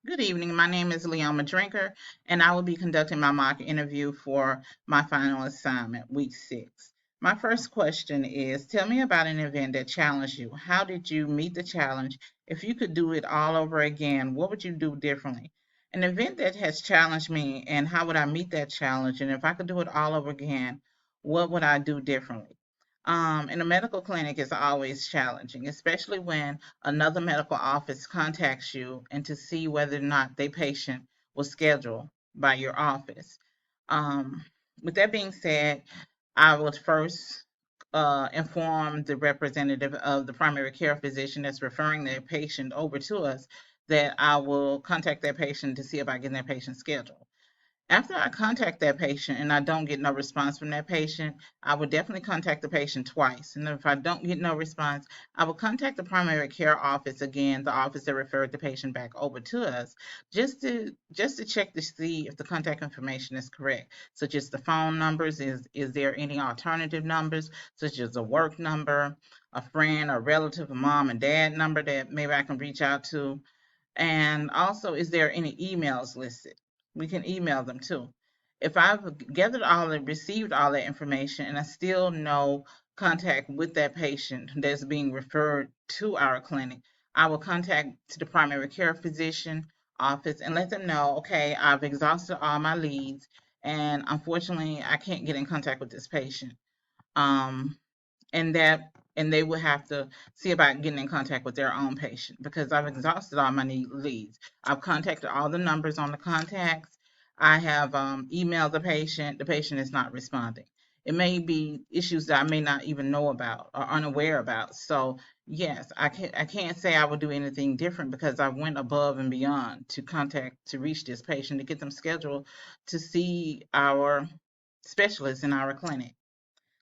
Good evening. My name is Leoma Drinker, and I will be conducting my mock interview for my final assignment, week 6. My first question is, tell me about an event that challenged you. How did you meet the challenge? If you could do it all over again, what would you do differently? An event that has challenged me, and how would I meet that challenge? And if I could do it all over again, what would I do differently? In a medical clinic is always challenging, especially when another medical office contacts you and to see whether or not their patient was scheduled by your office. Um, with that being said, I would first inform the representative of the primary care physician that's referring their patient over to us that I will contact that patient to see about getting that patient scheduled. After I contact that patient and I don't get no response from that patient, I would definitely contact the patient twice. And if I don't get no response, I will contact the primary care office again, the office that referred the patient back over to us, just to check to see if the contact information is correct, such as the phone numbers. Is there any alternative numbers, such as a work number, a friend, a relative, a mom and dad number that maybe I can reach out to? And also, is there any emails listed? We can email them too. If I've gathered all and received all that information and I still no contact with that patient that's being referred to our clinic, I will contact to the primary care physician office and let them know, okay, I've exhausted all my leads and unfortunately I can't get in contact with this patient. Um, and that and they would have to see about getting in contact with their own patient because I've exhausted all my leads. I've contacted all the numbers on the contacts. I have emailed the patient. The patient is not responding. It may be issues that I may not even know about or unaware about. So yes, I can't say I would do anything different because I went above and beyond to contact to reach this patient to get them scheduled to see our specialist in our clinic.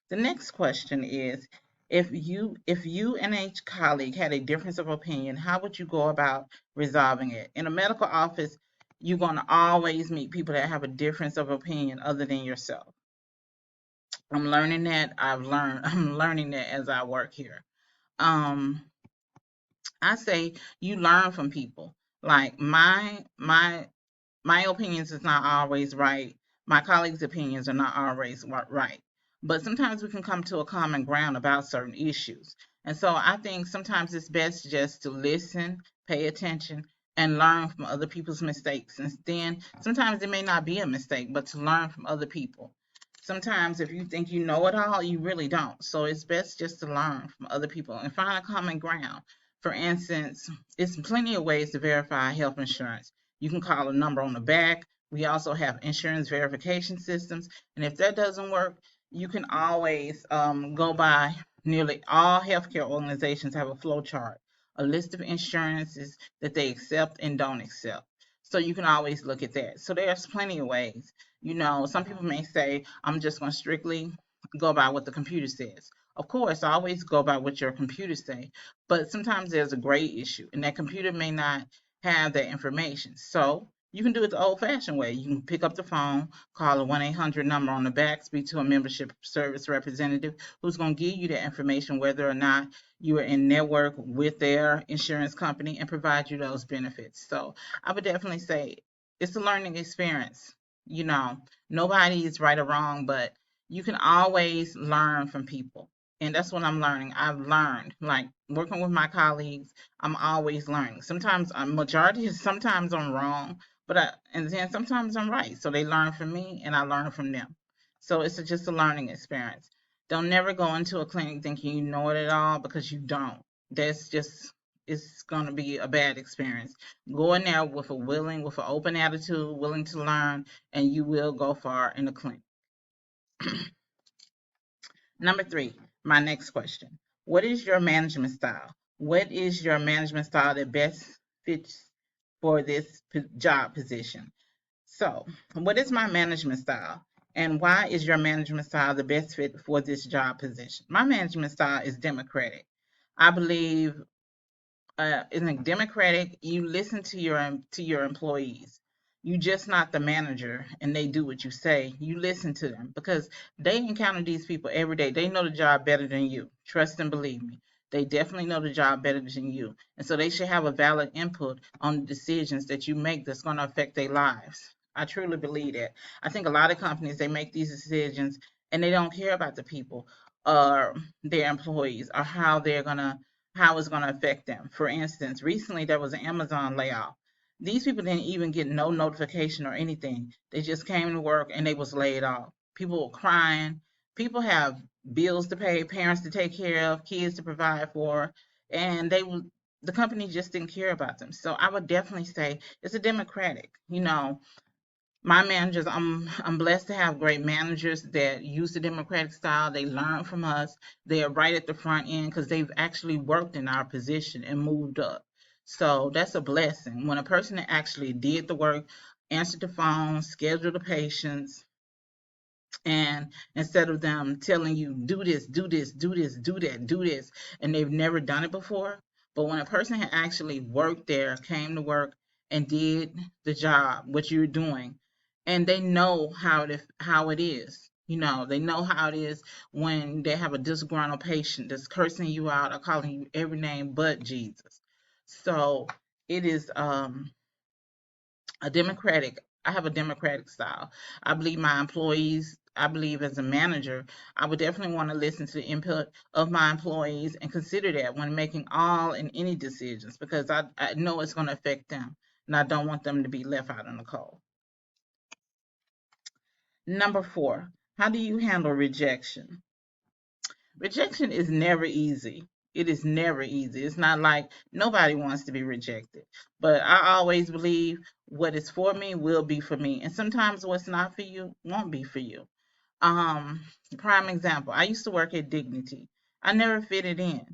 The next question is, if you and a colleague had a difference of opinion, how would you go about resolving it? In a medical office, you're going to always meet people that have a difference of opinion other than yourself. I'm learning that. I'm learning that as I work here. Um, I say you learn from people. Like my opinions is not always right. My colleagues' opinions are not always right. But sometimes we can come to a common ground about certain issues. And so I think sometimes it's best just to listen, pay attention, and learn from other people's mistakes. And then sometimes it may not be a mistake, but to learn from other people. Sometimes if you think you know it all, you really don't. So it's best just to learn from other people and find a common ground. For instance, it's plenty of ways to verify health insurance. You can call a number on the back. We also have insurance verification systems. And if that doesn't work, you can always go by nearly all healthcare organizations have a flow chart, a list of insurances that they accept and don't accept. So you can always look at that. So there's plenty of ways. Some people may say, I'm just going to strictly go by what the computer says. Of course, always go by what your computer say, but sometimes there's a gray issue, and that computer may not have that information. So you can do it the old fashioned way. You can pick up the phone, call a 1-800 number on the back, speak to a membership service representative who's going to give you that information, whether or not you are in network with their insurance company, and provide you those benefits. So I would definitely say it's a learning experience. You know, nobody is right or wrong, but you can always learn from people. And that's what I'm learning. I've learned, like working with my colleagues, I'm always learning. Sometimes majority is sometimes I'm wrong, and then sometimes I'm right. So they learn from me and I learn from them. So it's just a learning experience. Don't never go into a clinic thinking you know it all because you don't. That's just it's gonna be a bad experience. Go in there with an open attitude, willing to learn, and you will go far in the clinic. Number three, my next question. What is your management style? What is your management style that best fits for this job position? So, what is my management style? And why is your management style the best fit for this job position? My management style is democratic. I believe in a democratic, you listen to your employees. You just not the manager and they do what you say. You listen to them because they encounter these people every day. They know the job better than you. Trust and believe me. They definitely know the job better than you. And so they should have a valid input on the decisions that you make that's going to affect their lives. I truly believe that. I think a lot of companies, they make these decisions and they don't care about the people or their employees or how it's going to affect them. For instance, recently there was an Amazon layoff. These people didn't even get no notification or anything. They just came to work and they was laid off. People were crying. People have bills to pay, parents to take care of, kids to provide for, and the company just didn't care about them. So I would definitely say it's a democratic. My managers, I'm blessed to have great managers that use the democratic style. They learn from us. They are right at the front end because they've actually worked in our position and moved up. So that's a blessing. When a person that actually did the work, answered the phone, scheduled the patients, and instead of them telling you do this, do this, do this, do that, do this, and they've never done it before. But when a person had actually worked there, came to work and did the job, what you're doing, and they know how it is. They know how it is when they have a disgruntled patient that's cursing you out or calling you every name but Jesus. So it is a democratic I have a democratic style. I believe my employees, I believe as a manager, I would definitely want to listen to the input of my employees and consider that when making all and any decisions because I know it's going to affect them and I don't want them to be left out in the cold. Number 4, how do you handle rejection? Rejection is never easy. It is never easy. It's not like nobody wants to be rejected. But I always believe what is for me will be for me. And sometimes what's not for you won't be for you. Um, Prime example, I used to work at Dignity. I never fitted in.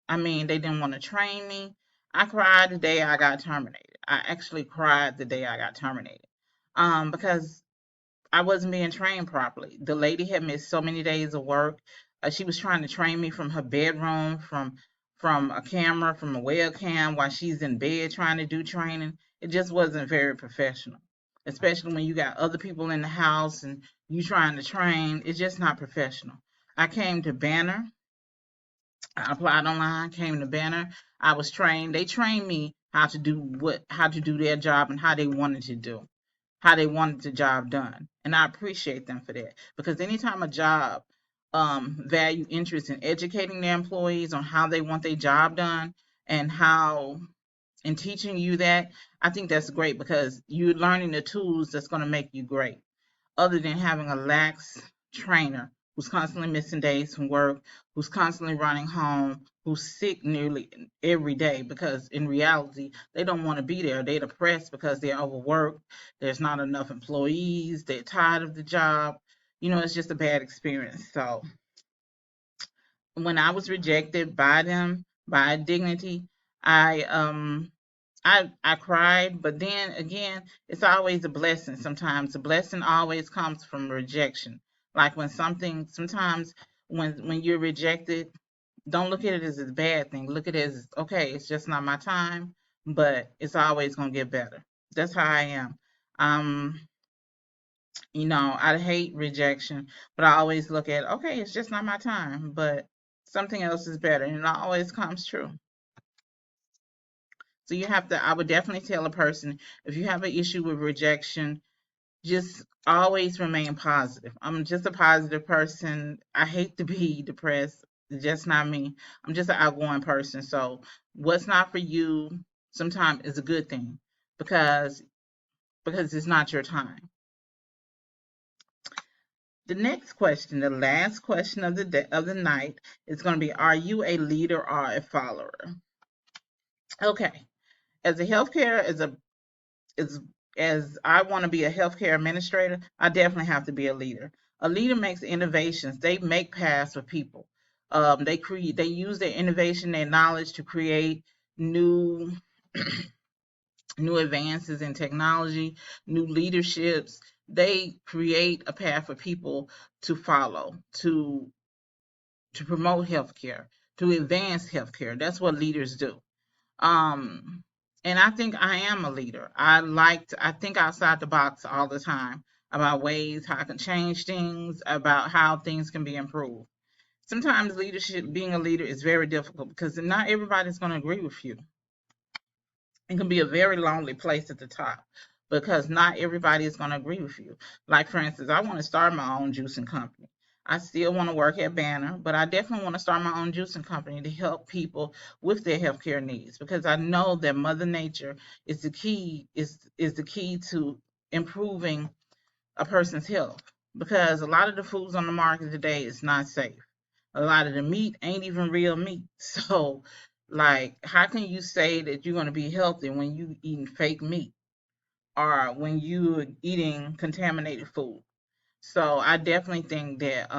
I mean, they didn't want to train me. I cried the day I got terminated. I actually cried the day I got terminated. Because I wasn't being trained properly. The lady had missed so many days of work. She was trying to train me from her bedroom, from a camera, from a webcam while she's in bed trying to do training. It just wasn't very professional, especially when you got other people in the house and you trying to train. It's just not professional. I came to Banner. I applied online, came to Banner. I was trained. They trained me how to do their job and how they wanted the job done. And I appreciate them for that because anytime a job value interest in educating their employees on how they want their job done and how and teaching you that, I think that's great because you're learning the tools that's going to make you great other than having a lax trainer who's constantly missing days from work, who's constantly running home, who's sick nearly every day because in reality, they don't want to be there. They're depressed because they're overworked. There's not enough employees. They're tired of the job. It's just a bad experience. So when I was rejected by them, by Dignity, I I cried, but then again, it's always a blessing. Sometimes the blessing always comes from rejection. Like sometimes when you're rejected, don't look at it as a bad thing. Look at it as okay, it's just not my time, but it's always gonna get better. That's how I am. Um, I hate rejection, but I always look at okay, it's just not my time, but something else is better, and it always comes true. So I would definitely tell a person if you have an issue with rejection, just always remain positive. I'm just a positive person. I hate to be depressed. It's just not me. I'm just an outgoing person. So what's not for you sometimes is a good thing because it's not your time. The next question, the last question of the day, of the night is going to be are you a leader or a follower? Okay. As a healthcare as as I want to be a healthcare administrator, I definitely have to be a leader. A leader makes innovations. They make paths for people. They use their innovation, their knowledge to create new new advances in technology, new leaderships. They create a path for people to follow, to promote healthcare, to advance healthcare. That's what leaders do. Um, and I think I am a leader. I think outside the box all the time about ways how I can change things, about how things can be improved. Sometimes leadership, being a leader, is very difficult because not everybody's going to agree with you. It can be a very lonely place at the top because not everybody is going to agree with you. Like, for instance, I want to start my own juicing company. I still want to work at Banner, but I definitely want to start my own juicing company to help people with their healthcare needs because I know that Mother Nature is the key to improving a person's health because a lot of the foods on the market today is not safe. A lot of the meat ain't even real meat. So, like, how can you say that you're going to be healthy when you eating fake meat or when you eating contaminated food? So, I definitely think that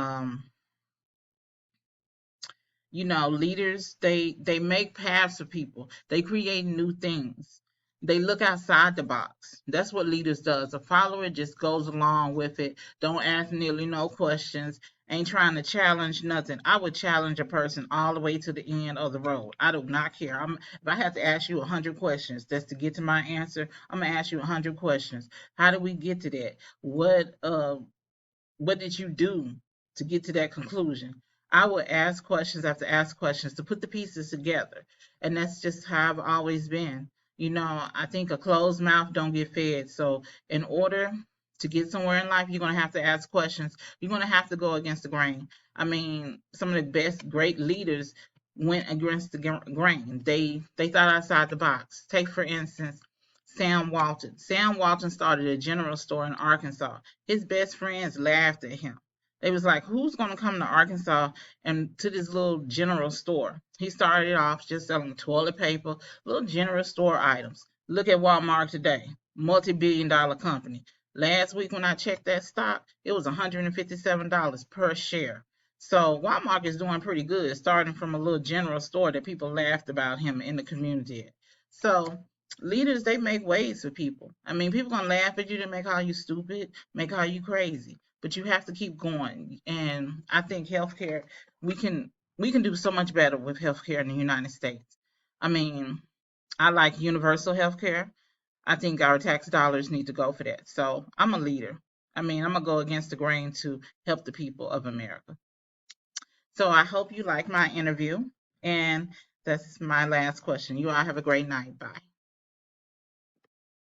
leaders, they make paths for people. They create new things. They look outside the box. That's what leaders does. A follower just goes along with it, don't ask nearly no questions, ain't trying to challenge nothing. I would challenge a person all the way to the end of the road. I do not care. If I have to ask you 100 questions just to get to my answer, I'm gonna ask you 100 questions. How did we get to that? What did you do to get to that conclusion? I would ask questions after ask questions to put the pieces together. And that's just how I've always been. I think a closed mouth don't get fed. So in order to get somewhere in life, you're going to have to ask questions. You're going to have to go against the grain. I mean, some of the best great leaders went against the grain. They thought outside the box. Take for instance Sam Walton. Sam Walton started a general store in Arkansas. His best friends laughed at him. They was like, who's going to come to Arkansas and to this little general store? He started off just selling toilet paper, little general store items. Look at Walmart today, multi-billion-dollar company. Last week when I checked that stock, it was $157 per share. So Walmart is doing pretty good, starting from a little general store that people laughed about him in the community. So leaders, they make ways for people. I mean, people gonna laugh at you, to make call you stupid, make call you crazy, but you have to keep going. And I think healthcare, we can we can do so much better with healthcare in the United States. I mean, I like universal healthcare. I think our tax dollars need to go for that. So I'm a leader. I mean, I'm gonna go against the grain to help the people of America. So I hope you like my interview. And that's my last question. You all have a great night. Bye.